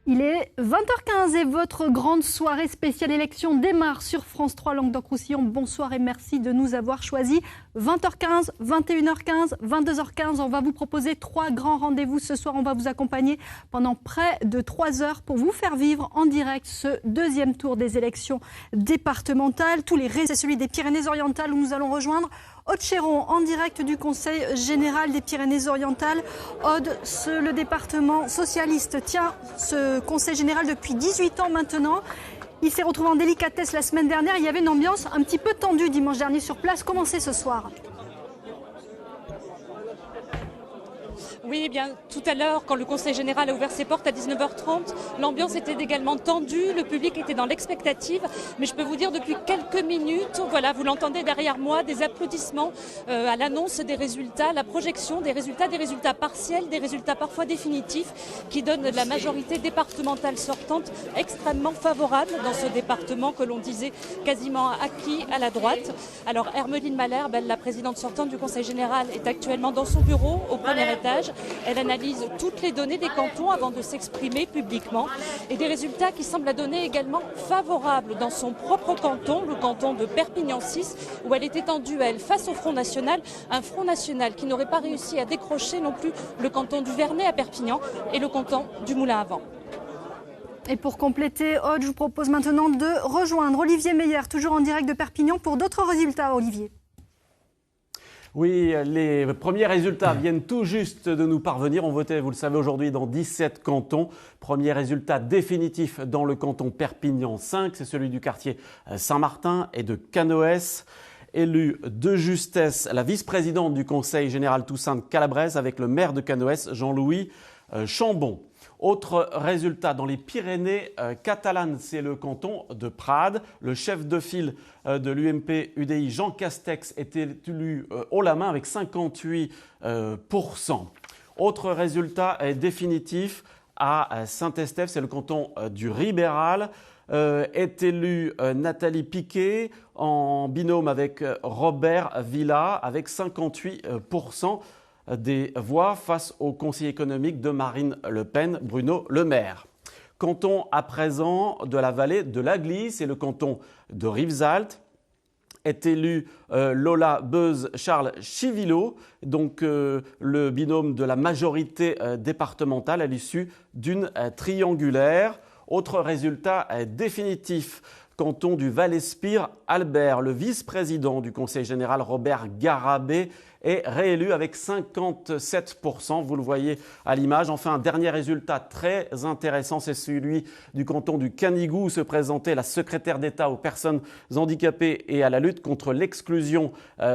Il est 20h15 et votre grande soirée spéciale élection démarre sur France 3 Languedoc-Roussillon. Bonsoir et merci de nous avoir choisis. 20h15, 21h15, 22h15, on va vous proposer 3 grands rendez-vous. Ce soir, on va vous accompagner pendant près de 3 heures pour vous faire vivre en direct ce deuxième tour des élections départementales. Tous les résultats, c'est celui des Pyrénées-Orientales où nous allons rejoindre Aude Chéron en direct du Conseil général des Pyrénées-Orientales. Aude, le département socialiste tient ce Conseil général depuis 18 ans maintenant. Il s'est retrouvé en délicatesse la semaine dernière. Il y avait une ambiance un petit peu tendue dimanche dernier sur place. Comment c'est ce soir ? Oui, bien, tout à l'heure, quand le Conseil général a ouvert ses portes à 19h30, l'ambiance était également tendue, le public était dans l'expectative. Mais je peux vous dire, depuis quelques minutes, voilà, vous l'entendez derrière moi, des applaudissements à l'annonce des résultats, la projection des résultats partiels, des résultats parfois définitifs, qui donnent la majorité départementale sortante extrêmement favorable dans ce département que l'on disait quasiment acquis à la droite. Alors, Hermeline Malherbe, la présidente sortante du Conseil général, est actuellement dans son bureau au premier étage. Elle analyse toutes les données des cantons avant de s'exprimer publiquement et des résultats qui semblent la donner également favorable dans son propre canton, le canton de Perpignan 6, où elle était en duel face au Front National, un Front National qui n'aurait pas réussi à décrocher non plus le canton du Vernet à Perpignan et le canton du Moulin à Vent. Et pour compléter, Aude, je vous propose maintenant de rejoindre Olivier Meyer, toujours en direct de Perpignan, pour d'autres résultats, Olivier. Oui, les premiers résultats viennent tout juste de nous parvenir. On votait, vous le savez, aujourd'hui dans 17 cantons. Premier résultat définitif dans le canton Perpignan 5, c'est celui du quartier Saint-Martin et de Canoës. Élue de justesse, la vice-présidente du Conseil général Toussaint Calabrese avec le maire de Canoës, Jean-Louis Chambon. Autre résultat dans les Pyrénées catalanes, c'est le canton de Prades. Le chef de file de l'UMP-UDI, Jean Castex, était élu haut la main avec 58%. Autre résultat définitif à Saint-Estèphe, c'est le canton du Ribéral. Est élue Nathalie Piquet en binôme avec Robert Villa avec 58% des voix face au conseiller économique de Marine Le Pen, Bruno Le Maire. Canton à présent de la vallée de l'Agly, c'est le canton de Rivesaltes. Est élu Lola Beuze-Charles Chivilo, donc le binôme de la majorité départementale à l'issue d'une triangulaire. Autre résultat définitif, canton du Val-Espire, Albert, le vice-président du Conseil général Robert Garabé, est réélu avec 57%, vous le voyez à l'image. Enfin, un dernier résultat très intéressant, c'est celui du canton du Canigou où se présentait la secrétaire d'État aux personnes handicapées et à la lutte contre l'exclusion,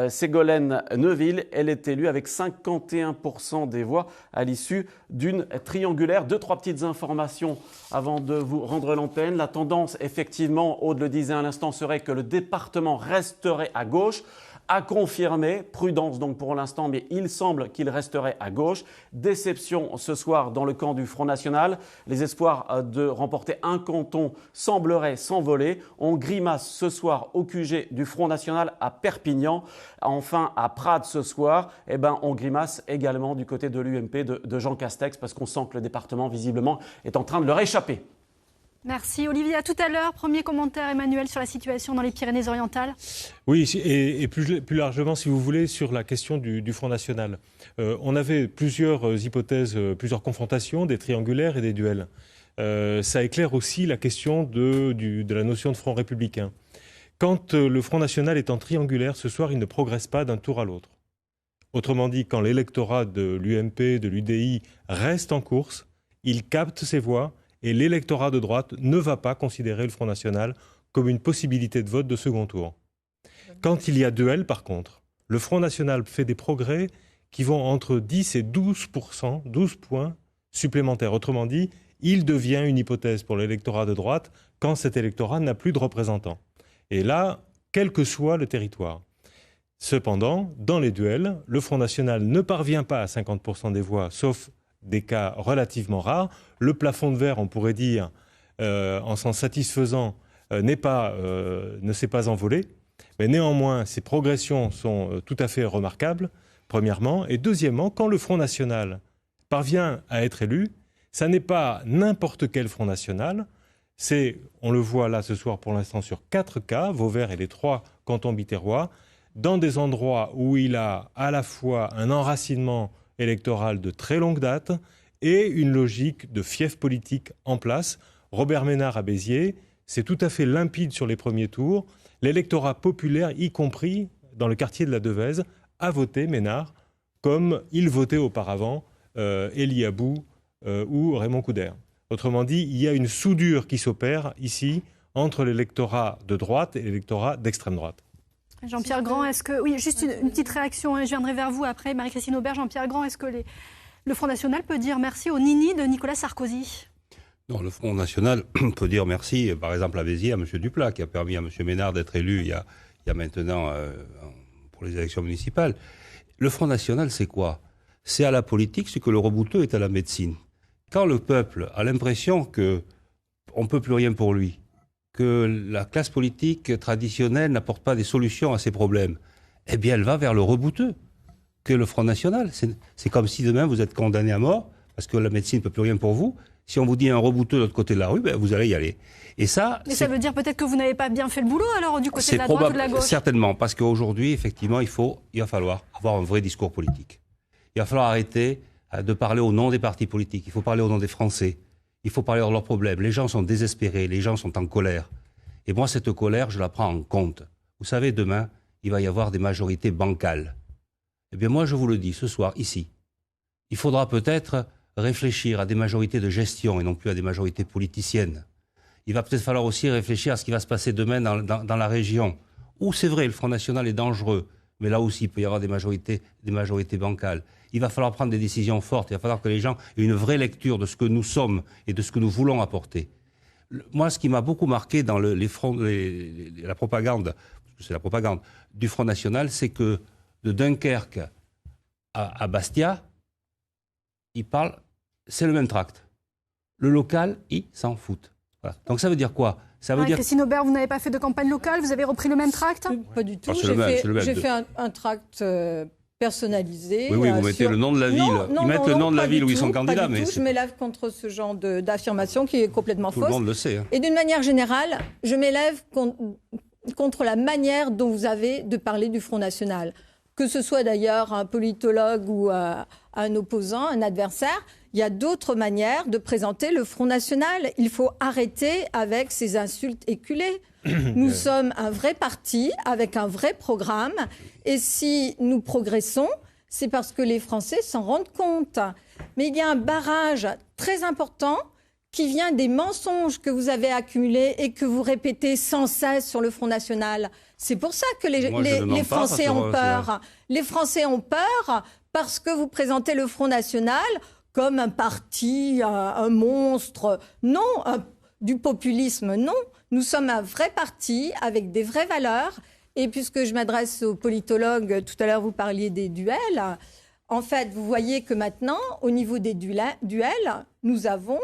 Ségolène Neuville. Elle est élue avec 51% des voix à l'issue d'une triangulaire. 2-3 petites informations avant de vous rendre l'antenne. La tendance, effectivement, Aude le disait à l'instant, serait que le département resterait à gauche. À confirmer, prudence donc pour l'instant, mais il semble qu'il resterait à gauche. Déception ce soir dans le camp du Front National. Les espoirs de remporter un canton sembleraient s'envoler. On grimace ce soir au QG du Front National à Perpignan. Enfin, à Prades ce soir, on grimace également du côté de l'UMP de Jean Castex parce qu'on sent que le département, visiblement, est en train de leur échapper. Merci Olivier. À tout à l'heure. Premier commentaire, Emmanuel, sur la situation dans les Pyrénées-Orientales. Oui, et plus largement, si vous voulez, sur la question du Front National. On avait plusieurs hypothèses, plusieurs confrontations, des triangulaires et des duels. Ça éclaire aussi la question de la notion de Front républicain. Quand le Front National est en triangulaire, ce soir, il ne progresse pas d'un tour à l'autre. Autrement dit, quand l'électorat de l'UMP, de l'UDI reste en course, il capte ses voix. Et l'électorat de droite ne va pas considérer le Front National comme une possibilité de vote de second tour. Quand il y a duel, par contre, le Front National fait des progrès qui vont entre 10 et 12%, 12 points supplémentaires. Autrement dit, il devient une hypothèse pour l'électorat de droite quand cet électorat n'a plus de représentants. Et là, quel que soit le territoire. Cependant, dans les duels, le Front National ne parvient pas à 50% des voix, sauf des cas relativement rares. Le plafond de verre, on pourrait dire, en sens satisfaisant, ne s'est pas envolé. Mais néanmoins, ces progressions sont tout à fait remarquables, premièrement. Et deuxièmement, quand le Front National parvient à être élu, Ça n'est pas n'importe quel Front National. C'est, on le voit là ce soir pour l'instant sur 4 cas, Vauvert et les 3 cantons biterrois, dans des endroits où il a à la fois un enracinement électoral de très longue date et une logique de fief politique en place. Robert Ménard à Béziers, c'est tout à fait limpide sur les premiers tours. L'électorat populaire, y compris dans le quartier de la Devèze, a voté Ménard comme il votait auparavant Elie Abou ou Raymond Coudert. Autrement dit, il y a une soudure qui s'opère ici entre l'électorat de droite et l'électorat d'extrême droite. Jean-Pierre Grand, est-ce que... Oui, juste une petite réaction, je viendrai vers vous après, Marie-Christine Aubert. Jean-Pierre Grand, est-ce que le Front National peut dire merci au nini de Nicolas Sarkozy? Non, le Front National peut dire merci, par exemple à Béziers, à M. Duplat, qui a permis à M. Ménard d'être élu il y a maintenant, pour les élections municipales. Le Front National, c'est quoi? C'est à la politique ce que le rebouteux est à la médecine. Quand le peuple a l'impression qu'on ne peut plus rien pour lui, que la classe politique traditionnelle n'apporte pas des solutions à ses problèmes, eh bien elle va vers le rebouteux, que le Front National. C'est comme si demain vous êtes condamné à mort, parce que la médecine ne peut plus rien pour vous. Si on vous dit un rebouteux de l'autre côté de la rue, ben vous allez y aller. Et ça, mais ça veut dire peut-être que vous n'avez pas bien fait le boulot alors du côté de la droite ou de la gauche? Certainement, parce qu'aujourd'hui, effectivement, il va falloir avoir un vrai discours politique. Il va falloir arrêter de parler au nom des partis politiques. Il faut parler au nom des Français. Il faut parler de leurs problèmes. Les gens sont désespérés, les gens sont en colère. Et moi, cette colère, je la prends en compte. Vous savez, demain, il va y avoir des majorités bancales. Eh bien, moi, je vous le dis, ce soir, ici, il faudra peut-être réfléchir à des majorités de gestion et non plus à des majorités politiciennes. Il va peut-être falloir aussi réfléchir à ce qui va se passer demain dans la région, où c'est vrai, le Front National est dangereux, mais là aussi, il peut y avoir des majorités bancales. Il va falloir prendre des décisions fortes, il va falloir que les gens aient une vraie lecture de ce que nous sommes et de ce que nous voulons apporter. Moi, ce qui m'a beaucoup marqué dans la propagande, c'est la propagande du Front National, c'est que de Dunkerque à Bastia, ils parlent, c'est le même tract. Le local, ils s'en foutent. Voilà. Donc ça veut dire quoi? Ça veut dire... Christine Aubert, vous n'avez pas fait de campagne locale? Vous avez repris le même tract? Pas du tout. Ah, j'ai fait un tract personnalisé. Oui, vous mettez le nom de la ville. Ils mettent le nom de la ville où ils sont candidats. Mais je m'élève contre ce genre d'affirmation qui est complètement fausse. Tout le monde le sait. Hein. Et d'une manière générale, je m'élève contre la manière dont vous avez de parler du Front National. Que ce soit d'ailleurs un politologue ou un opposant, un adversaire, il y a d'autres manières de présenter le Front National. Il faut arrêter avec ces insultes éculées. Nous sommes un vrai parti avec un vrai programme. Et si nous progressons, c'est parce que les Français s'en rendent compte. Mais il y a un barrage très important qui vient des mensonges que vous avez accumulés et que vous répétez sans cesse sur le Front National. C'est pour ça que les Français ont peur. Les Français ont peur parce que vous présentez le Front National comme un parti, un monstre. Non, du populisme, non. Nous sommes un vrai parti avec des vraies valeurs. Et puisque je m'adresse aux politologues, tout à l'heure vous parliez des duels. En fait, vous voyez que maintenant, au niveau des duels, nous avons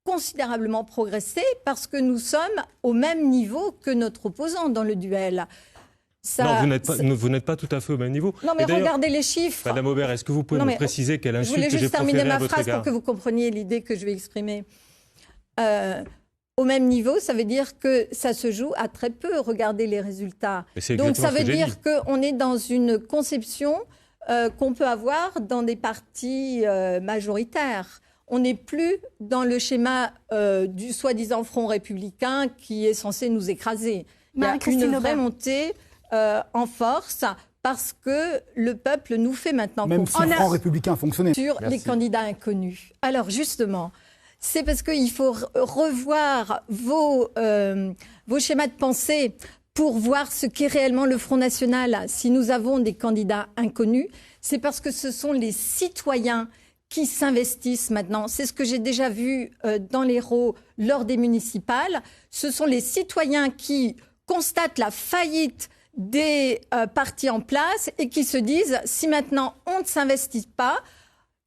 considérablement progressé parce que nous sommes au même niveau que notre opposant dans le duel. Non, vous n'êtes pas tout à fait au même niveau. Non, mais regardez les chiffres. Madame Aubert, est-ce que vous pouvez me préciser quelle insulte j'ai proférée à votre égard? Je voulais juste terminer ma phrase pour que vous compreniez l'idée que je vais exprimer. Au même niveau, ça veut dire que ça se joue à très peu. Regardez les résultats. Donc ça veut dire qu'on est dans une conception qu'on peut avoir dans des partis majoritaires. On n'est plus dans le schéma du soi-disant Front républicain qui est censé nous écraser. Il y a une vraie montée en force parce que le peuple nous fait maintenant même si le Front républicain fonctionnait sur les candidats inconnus. Alors justement, c'est parce qu'il faut revoir vos schémas de pensée pour voir ce qu'est réellement le Front National. Si nous avons des candidats inconnus, c'est parce que ce sont les citoyens qui s'investissent maintenant. C'est ce que j'ai déjà vu dans l'Hérault lors des municipales. Ce sont les citoyens qui constatent la faillite des partis en place et qui se disent si maintenant on ne s'investit pas,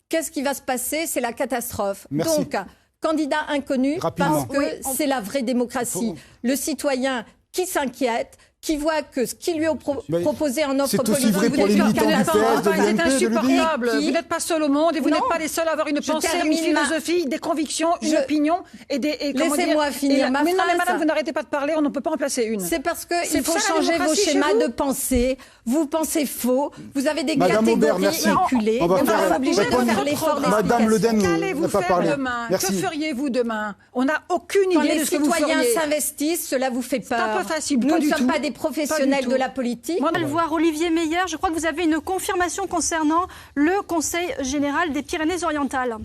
qu'est-ce qui va se passer? C'est la catastrophe. Merci. Donc, candidat inconnu, rapidement, parce que c'est la vraie démocratie. Le citoyen qui s'inquiète, qui voit que ce qui lui est proposé en offre c'est aussi politique... vrai pour les militants du PS, de C'est l'UMP, de insupportable. l'UDI. Vous n'êtes pas seul au monde et vous Non. n'êtes pas les seuls à avoir une Je pensée, une termine philosophie, des convictions, une opinion et des... Laissez-moi finir ma mais non, mais phrase. madame, vous n'arrez pas de parler, on ne peut pas en placer une. C'est parce C'est qu'il faut ça, la changer vos démocratie chez schémas vous de pensée. Vous pensez faux. Vous avez des Madame Aubert, catégories merci. éculées. On va On faire va obliger de répondre- faire l'effort Madame Le Dain Qu'allez-vous n'a pas faire parlé. demain? Merci. Que feriez-vous demain? On n'a aucune Quand idée les de ce que vous citoyens feriez. s'investissent, cela vous fait peur. un peu facile, Nous pas ne du sommes tout. pas des professionnels Pas du de tout. la politique. Moi, On va le voir, Olivier Meyer, je crois que vous avez une confirmation concernant le Conseil général des Pyrénées-Orientales.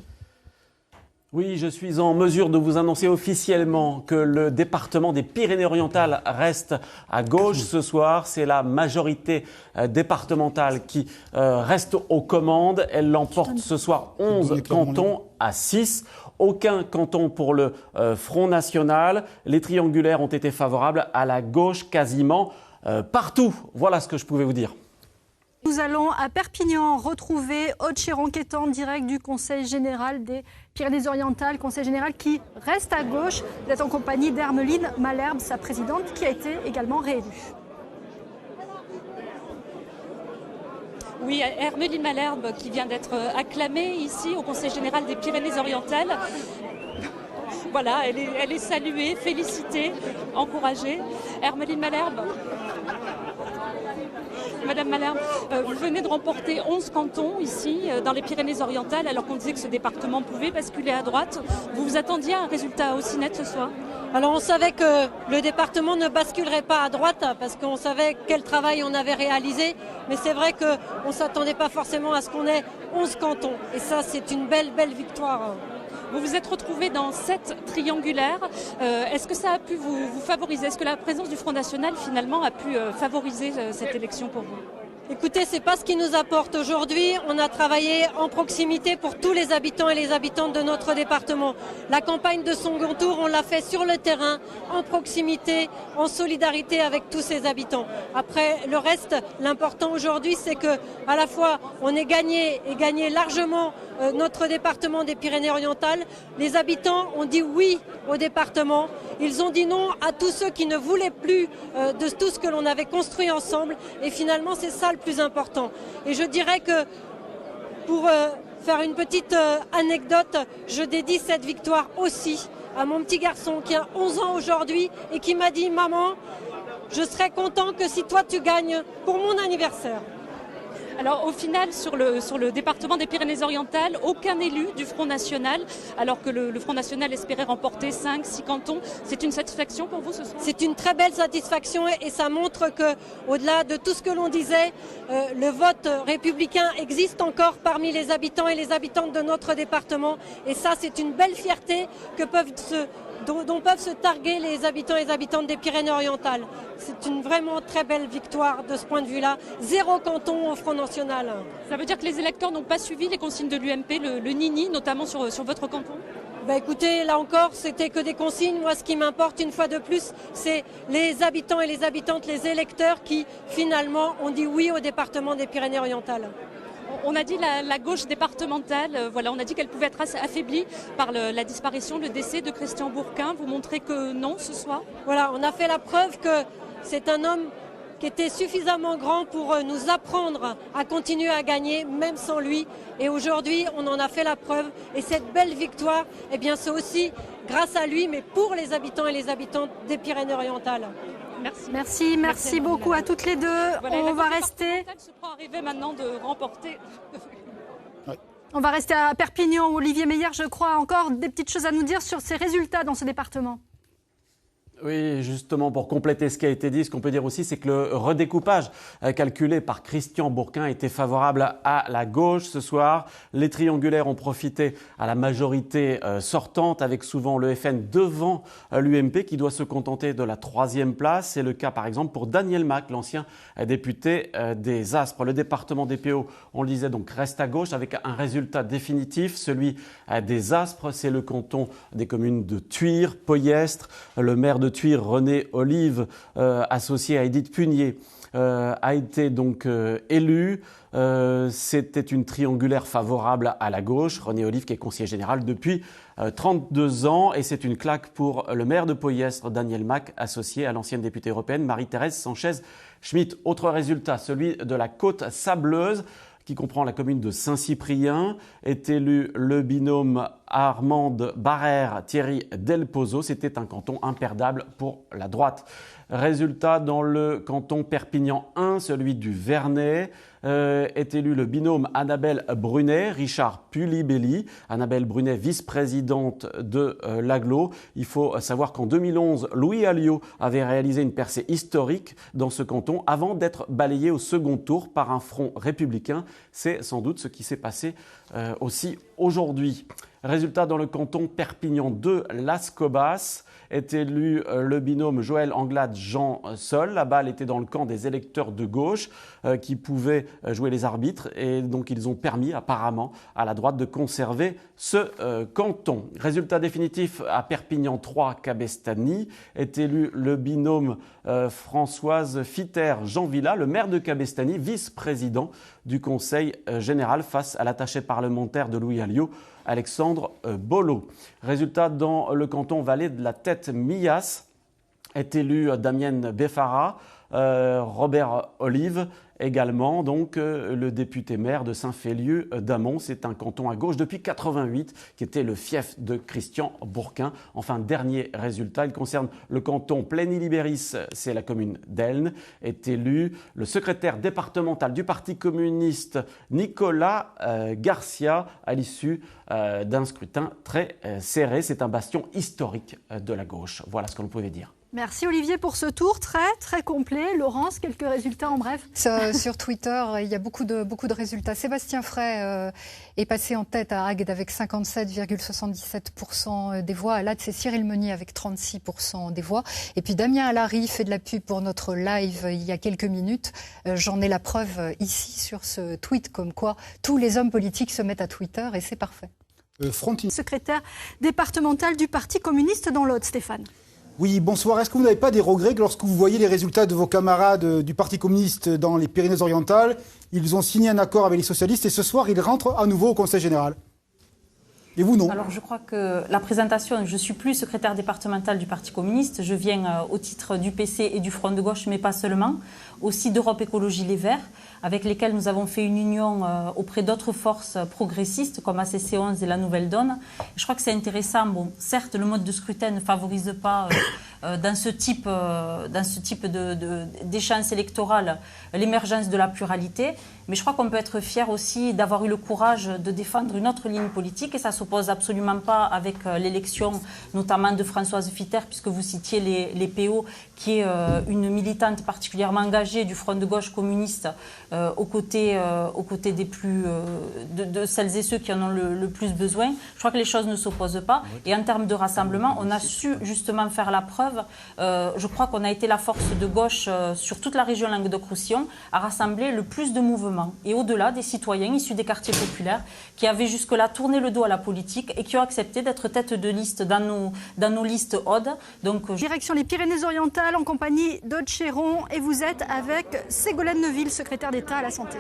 Oui, je suis en mesure de vous annoncer officiellement que le département des Pyrénées-Orientales reste à gauche ce soir. C'est la majorité départementale qui reste aux commandes. Elle l'emporte ce soir 11 cantons à 6. Aucun canton pour le Front National. Les triangulaires ont été favorables à la gauche quasiment partout. Voilà ce que je pouvais vous dire. Nous allons à Perpignan retrouver Aude Chéron qui est en direct du Conseil général des Pyrénées-Orientales, Conseil général qui reste à gauche. Vous êtes en compagnie d'Hermeline Malherbe, sa présidente, qui a été également réélue. Oui, Hermeline Malherbe qui vient d'être acclamée ici au Conseil général des Pyrénées-Orientales. Voilà, elle est saluée, félicitée, encouragée. Hermeline Malherbe. Madame Malherbe, vous venez de remporter 11 cantons ici, dans les Pyrénées-Orientales, alors qu'on disait que ce département pouvait basculer à droite. Vous vous attendiez à un résultat aussi net ce soir ? Alors on savait que le département ne basculerait pas à droite parce qu'on savait quel travail on avait réalisé, mais c'est vrai qu'on ne s'attendait pas forcément à ce qu'on ait 11 cantons. Et ça, c'est une belle victoire. Vous vous êtes retrouvé dans 7 triangulaires. Est-ce que ça a pu vous favoriser ? Est-ce que la présence du Front National finalement a pu favoriser cette élection pour vous ? Écoutez, c'est pas ce qui nous apporte aujourd'hui. On a travaillé en proximité pour tous les habitants et les habitantes de notre département. La campagne de second tour, on l'a fait sur le terrain, en proximité, en solidarité avec tous ces habitants. Après, le reste, l'important aujourd'hui, c'est que à la fois on ait gagné et gagné largement notre département des Pyrénées-Orientales. Les habitants ont dit oui au département. Ils ont dit non à tous ceux qui ne voulaient plus de tout ce que l'on avait construit ensemble. Et finalement, c'est ça le plus important. Et je dirais que pour faire une petite anecdote, je dédie cette victoire aussi à mon petit garçon qui a 11 ans aujourd'hui et qui m'a dit « Maman, je serais content que si toi tu gagnes pour mon anniversaire ». Alors au final, sur le département des Pyrénées-Orientales, aucun élu du Front National, alors que le Front National espérait remporter 5-6 cantons. C'est une satisfaction pour vous ce soir ? C'est une très belle satisfaction et ça montre que, au-delà de tout ce que l'on disait, le vote républicain existe encore parmi les habitants et les habitantes de notre département. Et ça, c'est une belle fierté dont peuvent se targuer les habitants et les habitantes des Pyrénées-Orientales. C'est une vraiment très belle victoire de ce point de vue-là. 0 canton au Front National. Ça veut dire que les électeurs n'ont pas suivi les consignes de l'UMP, le Nini, notamment sur votre canton ? Écoutez, là encore, c'était que des consignes. Moi, ce qui m'importe une fois de plus, c'est les habitants et les habitantes, les électeurs qui, finalement, ont dit oui au département des Pyrénées-Orientales. On a dit la gauche départementale, on a dit qu'elle pouvait être assez affaiblie par la disparition, le décès de Christian Bourquin. Vous montrez que non ce soir ? Voilà, on a fait la preuve que c'est un homme qui était suffisamment grand pour nous apprendre à continuer à gagner, même sans lui. Et aujourd'hui, on en a fait la preuve. Et cette belle victoire, c'est aussi grâce à lui, mais pour les habitants et les habitantes Pyrénées-Orientales. Merci beaucoup à toutes les deux. Voilà, on va rester. Se prend arriver maintenant de remporter. On va rester à Perpignan où Olivier Meyer, je crois, a encore des petites choses à nous dire sur ses résultats dans ce département. Oui, justement, pour compléter ce qui a été dit, ce qu'on peut dire aussi, c'est que le redécoupage calculé par Christian Bourquin était favorable à la gauche ce soir. Les triangulaires ont profité à la majorité sortante, avec souvent le FN devant l'UMP qui doit se contenter de la 3e place. C'est le cas, par exemple, pour Daniel Mac, l'ancien député des Aspres. Le département des PO, on le disait, donc reste à gauche avec un résultat définitif. Celui des Aspres, c'est le canton des communes de Thuir, Poyestre, le maire de Thuir, René Olive, associé à Edith Punier, a été donc élu. C'était une triangulaire favorable à la gauche. René Olive qui est conseiller général depuis 32 ans. Et c'est une claque pour le maire de Poyestre, Daniel Mac, associé à l'ancienne députée européenne Marie-Thérèse Sanchez-Schmidt. Autre résultat, celui de la Côte Sableuse, qui comprend la commune de Saint-Cyprien, est élu le binôme Armande Barrère-Thierry Delpozo. C'était un canton imperdable pour la droite. Résultat dans le canton Perpignan 1, celui du Vernet, est élu le binôme Annabelle Brunet-Richard Pulibelli. Annabelle Brunet, vice-présidente de l'Aglo. Il faut savoir qu'en 2011, Louis Alliot avait réalisé une percée historique dans ce canton avant d'être balayé au second tour par un front républicain. C'est sans doute ce qui s'est passé aussi aujourd'hui. Résultat dans le canton Perpignan 2, Las Cobas, est élu le binôme Joël Anglade-Jean Sol. La balle était dans le camp des électeurs de gauche qui pouvaient jouer les arbitres et donc ils ont permis apparemment à la droite de conserver ce canton. Résultat définitif à Perpignan 3, Cabestany, est élu le binôme Françoise Fitter-Jean Villa, le maire de Cabestany, vice-président du Conseil général face à l'attaché parlementaire de Louis Alliot, Alexandre Bolo. Résultat dans le canton Vallée de la Tête-Millas, est élu Damienne Beffara, Robert Olive également, donc le député maire de Saint-Féliu d'Amont. C'est un canton à gauche depuis 88 qui était le fief de Christian Bourquin. Enfin, dernier résultat, il concerne le canton Plény-Libéris, c'est la commune d'Elne, est élu le secrétaire départemental du Parti communiste Nicolas Garcia à l'issue d'un scrutin très serré. C'est un bastion historique de la gauche. Voilà ce que l'on pouvait dire. Merci Olivier pour ce tour très complet. Laurence, quelques résultats en bref. Sur Twitter, il y a beaucoup de résultats. Sébastien Frey est passé en tête à Agde avec 57,77% des voix. À Latte, c'est Cyril Meunier avec 36% des voix. Et puis Damien Alary fait de la pub pour notre live il y a quelques minutes. J'en ai la preuve ici sur ce tweet, comme quoi tous les hommes politiques se mettent à Twitter et c'est parfait. Secrétaire départemental du Parti communiste dans l'Aude, Stéphane. Oui, bonsoir. Est-ce que vous n'avez pas des regrets que lorsque vous voyez les résultats de vos camarades du Parti communiste dans les Pyrénées-Orientales, ils ont signé un accord avec les socialistes et ce soir, ils rentrent à nouveau au Conseil général? Et vous, non? Alors, je crois que la présentation, je ne suis plus secrétaire départemental du Parti communiste. Je viens au titre du PC et du Front de gauche, mais pas seulement. Aussi d'Europe Écologie Les Verts, avec lesquels nous avons fait une union auprès d'autres forces progressistes, comme ACC11 et La Nouvelle Donne. Je crois que c'est intéressant. Bon, certes, le mode de scrutin ne favorise pas, dans ce type d'échéance électorale, l'émergence de la pluralité. Mais je crois qu'on peut être fier aussi d'avoir eu le courage de défendre une autre ligne politique et ça ne s'oppose absolument pas avec l'élection notamment de Françoise Fitter, puisque vous citiez les PO, qui est une militante particulièrement engagée du Front de gauche communiste aux côtés des plus, de celles et ceux qui en ont le plus besoin. Je crois que les choses ne s'opposent pas. Et en termes de rassemblement, on a su justement faire la preuve. Je crois qu'on a été la force de gauche sur toute la région Languedoc-Roussillon à rassembler le plus de mouvements. Et au-delà, des citoyens issus des quartiers populaires qui avaient jusque-là tourné le dos à la politique et qui ont accepté d'être tête de liste dans nos listes Aude. Donc, Direction les Pyrénées-Orientales en compagnie d'Aude Chéron et vous êtes avec Ségolène Neuville, secrétaire d'État à la Santé.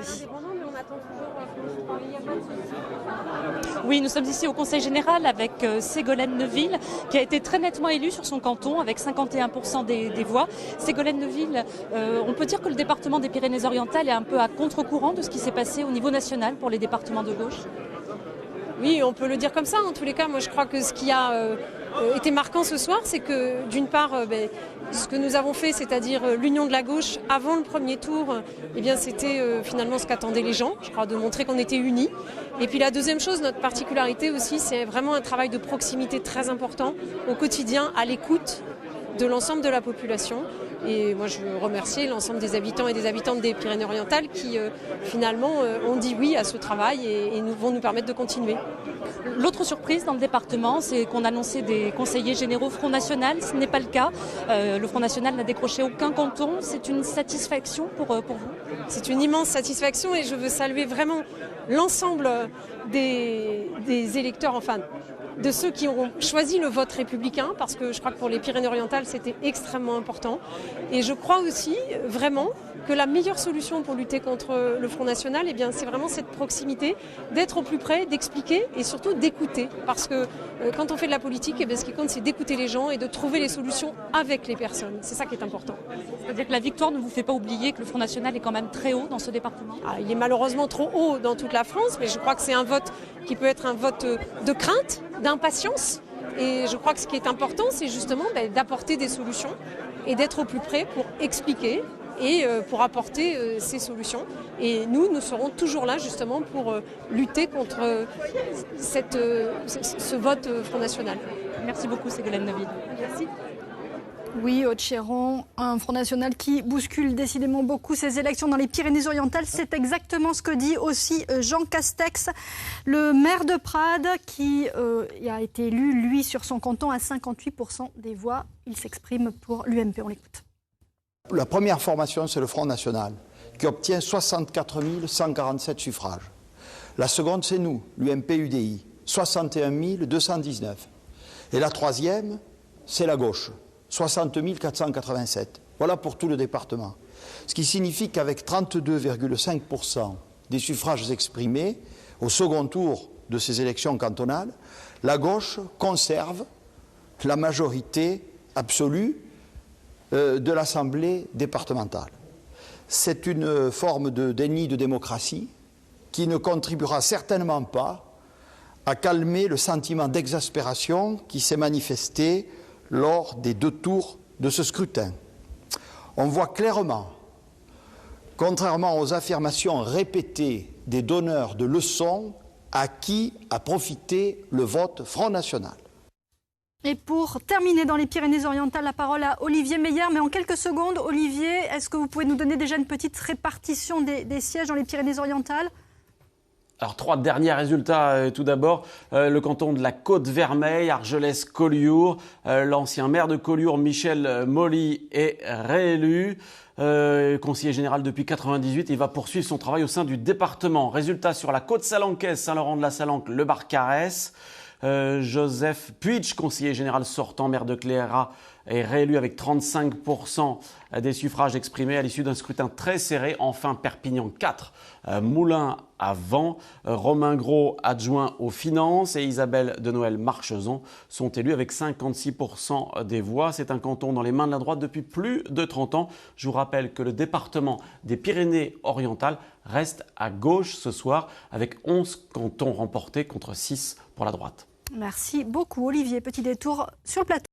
Oui, nous sommes ici au Conseil général avec Ségolène Neuville, qui a été très nettement élue sur son canton avec 51% des voix. Ségolène Neuville, on peut dire que le département des Pyrénées-Orientales est un peu à contre-courant de ce qui s'est passé au niveau national pour les départements de gauche. Oui, on peut le dire comme ça. En tous les cas, moi je crois que ce qui a été marquant ce soir, c'est que d'une part, ce que nous avons fait, c'est-à-dire l'union de la gauche avant le premier tour, eh bien c'était finalement ce qu'attendaient les gens, je crois, de montrer qu'on était unis. Et puis la deuxième chose, notre particularité aussi, c'est vraiment un travail de proximité très important au quotidien, à l'écoute de l'ensemble de la population. Et moi, je veux remercier l'ensemble des habitants et des habitantes des Pyrénées-Orientales qui, finalement, ont dit oui à ce travail et vont nous permettre de continuer. L'autre surprise dans le département, c'est qu'on annonçait des conseillers généraux Front National. Ce n'est pas le cas. Le Front National n'a décroché aucun canton. C'est une satisfaction pour vous? C'est une immense satisfaction et je veux saluer vraiment l'ensemble des électeurs, enfin, de ceux qui ont choisi le vote républicain, parce que je crois que pour les Pyrénées-Orientales, c'était extrêmement important. Et je crois aussi vraiment que la meilleure solution pour lutter contre le Front National, eh bien, c'est vraiment cette proximité, d'être au plus près, d'expliquer et surtout d'écouter. Parce que quand on fait de la politique, eh bien, ce qui compte, c'est d'écouter les gens et de trouver les solutions avec les personnes. C'est ça qui est important. C'est-à-dire que la victoire ne vous fait pas oublier que le Front National est quand même très haut dans ce département? Il est malheureusement trop haut dans toute la France, mais je crois que c'est un vote qui peut être un vote de crainte, d'impatience. Et je crois que ce qui est important, c'est justement d'apporter des solutions et d'être au plus près pour expliquer et pour apporter ces solutions. Et nous serons toujours là justement pour lutter contre ce vote Front National. Merci beaucoup Ségolène Neuville. Merci. Oui, Aude-Chéron, un Front National qui bouscule décidément beaucoup ces élections dans les Pyrénées-Orientales. C'est exactement ce que dit aussi Jean Castex, le maire de Prades, qui a été élu, lui, sur son canton à 58% des voix. Il s'exprime pour l'UMP, on l'écoute. La première formation, c'est le Front National, qui obtient 64 147 suffrages. La seconde, c'est nous, l'UMP-UDI, 61 219. Et la troisième, c'est la gauche, 60 487. Voilà pour tout le département. Ce qui signifie qu'avec 32,5% des suffrages exprimés au second tour de ces élections cantonales, la gauche conserve la majorité absolue de l'Assemblée départementale. C'est une forme de déni de démocratie qui ne contribuera certainement pas à calmer le sentiment d'exaspération qui s'est manifesté lors des 2 tours de ce scrutin. On voit clairement, contrairement aux affirmations répétées des donneurs de leçons, à qui a profité le vote Front National. Et pour terminer dans les Pyrénées-Orientales, la parole à Olivier Meyer. Mais en quelques secondes, Olivier, est-ce que vous pouvez nous donner déjà une petite répartition des sièges dans les Pyrénées-Orientales ? Alors, 3 derniers résultats. Tout d'abord, le canton de la Côte-Vermeille, Argelès-Collioure. L'ancien maire de Collioure, Michel Molly, est réélu. Conseiller général depuis 1998, il va poursuivre son travail au sein du département. Résultat sur la Côte-Salancaise, Saint-Laurent-de-la-Salanque, Le Barcarès. Joseph Puig, conseiller général sortant, maire de Cléra, est réélu avec 35% des suffrages exprimés à l'issue d'un scrutin très serré. Enfin, Perpignan 4, Moulins à Vent, Romain Gros, adjoint aux finances, et Isabelle de Noël Marchezon sont élus avec 56% des voix. C'est un canton dans les mains de la droite depuis plus de 30 ans. Je vous rappelle que le département des Pyrénées-Orientales reste à gauche ce soir, avec 11 cantons remportés contre 6 pour la droite. Merci beaucoup Olivier. Petit détour sur le plateau.